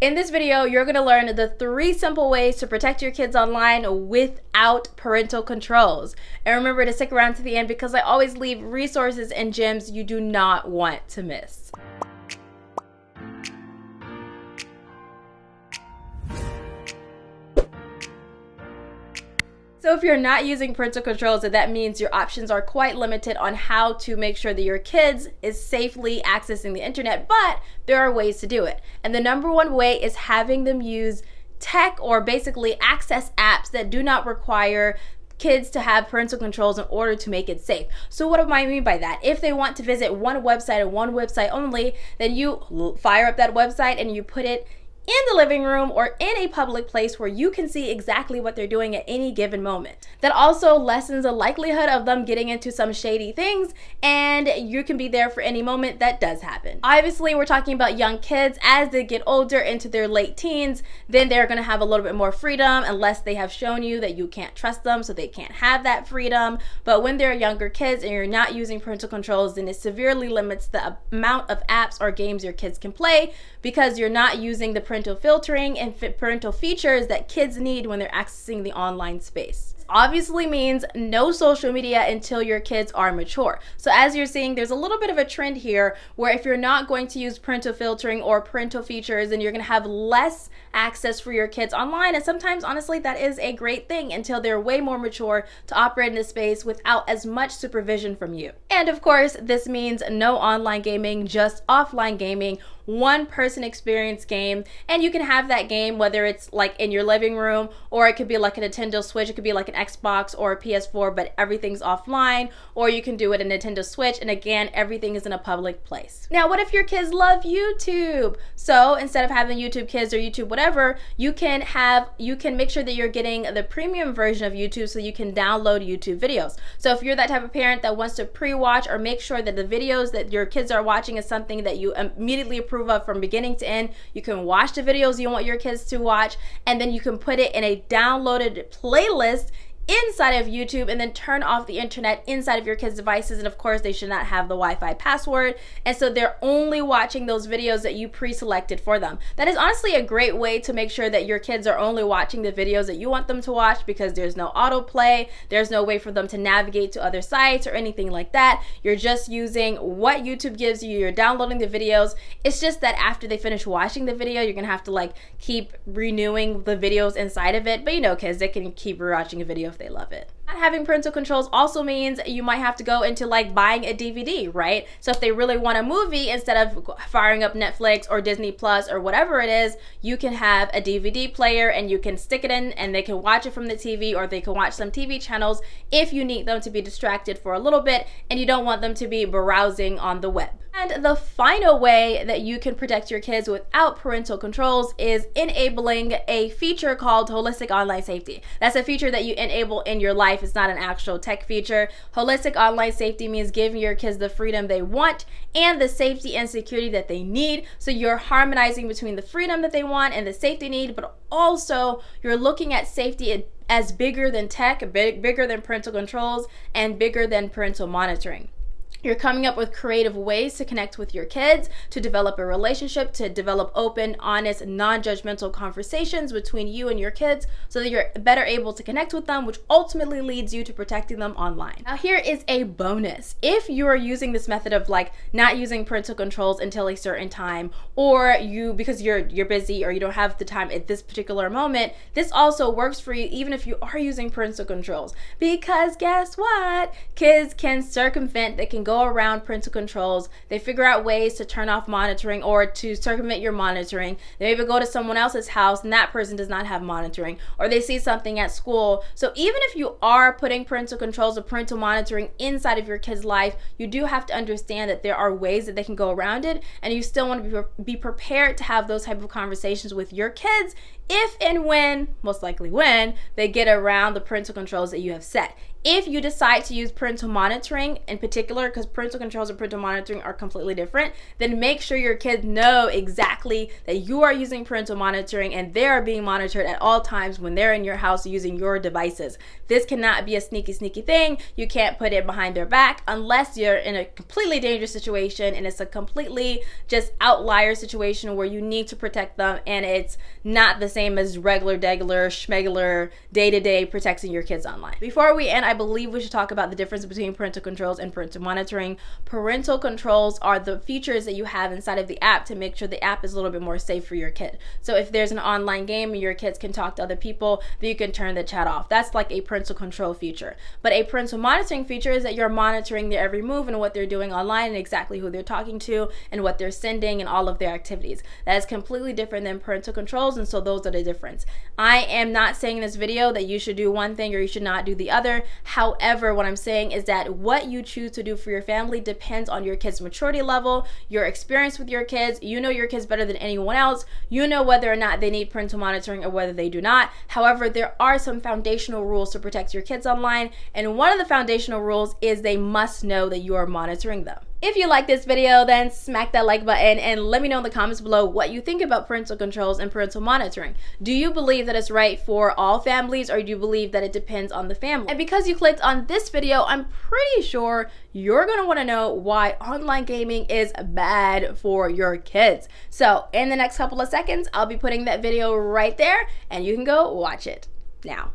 In this video, you're going to learn the 3 simple ways to protect your kids online without parental controls. And remember to stick around to the end because I always leave resources and gems you do not want to miss. So if you're not using parental controls, that means your options are quite limited on how to make sure that your kids is safely accessing the internet, but there are ways to do it. And the number one way is having them use tech or basically access apps that do not require kids to have parental controls in order to make it safe. So what do I mean by that? If they want to visit one website and one website only, then you fire up that website and you put it in the living room or in a public place where you can see exactly what they're doing at any given moment. That also lessens the likelihood of them getting into some shady things, and you can be there for any moment that does happen. Obviously, we're talking about young kids. As they get older into their late teens, then they're going to have a little bit more freedom unless they have shown you that you can't trust them, so they can't have that freedom. But when they're younger kids and you're not using parental controls, then it severely limits the amount of apps or games your kids can play because you're not using the parental filtering and parental features that kids need when they're accessing the online space. Obviously means no social media until your kids are mature. So as you're seeing, there's a little bit of a trend here where if you're not going to use parental filtering or parental features, then you're going to have less access for your kids online. And sometimes, honestly, that is a great thing until they're way more mature to operate in this space without as much supervision from you. And of course, this means no online gaming, just offline gaming, one-person experience game. And you can have that game whether it's like in your living room or it could be like a Nintendo Switch, it could be like an Xbox or a PS4, but everything's offline, or you can do it in Nintendo Switch, and again, everything is in a public place. Now, what if your kids love YouTube? So instead of having YouTube Kids or YouTube whatever, you can make sure that you're getting the premium version of YouTube so you can download YouTube videos. So if you're that type of parent that wants to pre-watch or make sure that the videos that your kids are watching is something that you immediately approve of from beginning to end, you can watch the videos you want your kids to watch, and then you can put it in a downloaded playlist inside of YouTube and then turn off the internet inside of your kids' devices. And of course, they should not have the Wi-Fi password. And so they're only watching those videos that you pre-selected for them. That is honestly a great way to make sure that your kids are only watching the videos that you want them to watch because there's no autoplay, there's no way for them to navigate to other sites or anything like that. You're just using what YouTube gives you. You're downloading the videos. It's just that after they finish watching the video, you're gonna have to like keep renewing the videos inside of it. But you know, kids, they can keep rewatching a video if they love it. Not having parental controls also means you might have to go into like buying a DVD, right? So if they really want a movie, instead of firing up Netflix or Disney Plus or whatever it is, you can have a DVD player and you can stick it in and they can watch it from the TV, or they can watch some TV channels if you need them to be distracted for a little bit and you don't want them to be browsing on the web. And the final way that you can protect your kids without parental controls is enabling a feature called holistic online safety. That's a feature that you enable in your life. It's not an actual tech feature. Holistic online safety means giving your kids the freedom they want and the safety and security that they need. So you're harmonizing between the freedom that they want and the safety need, but also you're looking at safety as bigger than tech, bigger than parental controls, and bigger than parental monitoring. You're coming up with creative ways to connect with your kids, to develop a relationship, to develop open, honest, non-judgmental conversations between you and your kids so that you're better able to connect with them, which ultimately leads you to protecting them online. Now, here is a bonus. If you are using this method of like not using parental controls until a certain time, or because you're busy or you don't have the time at this particular moment, this also works for you even if you are using parental controls. Because guess what? Kids can circumvent, they can go around parental controls. They figure out ways to turn off monitoring or to circumvent your monitoring. They maybe go to someone else's house and that person does not have monitoring, or they see something at school. So even if you are putting parental controls or parental monitoring inside of your kid's life, you do have to understand that there are ways that they can go around it, and you still want to be prepared to have those type of conversations with your kids if and when, most likely when, they get around the parental controls that you have set. If you decide to use parental monitoring in particular, because parental controls and parental monitoring are completely different, then make sure your kids know exactly that you are using parental monitoring and they are being monitored at all times when they're in your house using your devices. This cannot be a sneaky thing. You can't put it behind their back unless you're in a completely dangerous situation and it's a completely just outlier situation where you need to protect them and it's not the same as regular, schmegular, day-to-day protecting your kids online. Before we end, I believe we should talk about the difference between parental controls and parental monitoring. Parental controls are the features that you have inside of the app to make sure the app is a little bit more safe for your kid. So if there's an online game and your kids can talk to other people, then you can turn the chat off. That's like a parental control feature. But a parental monitoring feature is that you're monitoring their every move and what they're doing online and exactly who they're talking to and what they're sending and all of their activities. That is completely different than parental controls, and so those are the difference. I am not saying in this video that you should do one thing or you should not do the other. However, what I'm saying is that what you choose to do for your family depends on your kids' maturity level, your experience with your kids. You know your kids better than anyone else. You know whether or not they need parental monitoring or whether they do not. However, there are some foundational rules to protect your kids online, and one of the foundational rules is they must know that you are monitoring them. If you like this video, then smack that like button and let me know in the comments below what you think about parental controls and parental monitoring. Do you believe that it's right for all families, or do you believe that it depends on the family? And because you clicked on this video, I'm pretty sure you're going to want to know why online gaming is bad for your kids. So in the next couple of seconds, I'll be putting that video right there and you can go watch it now.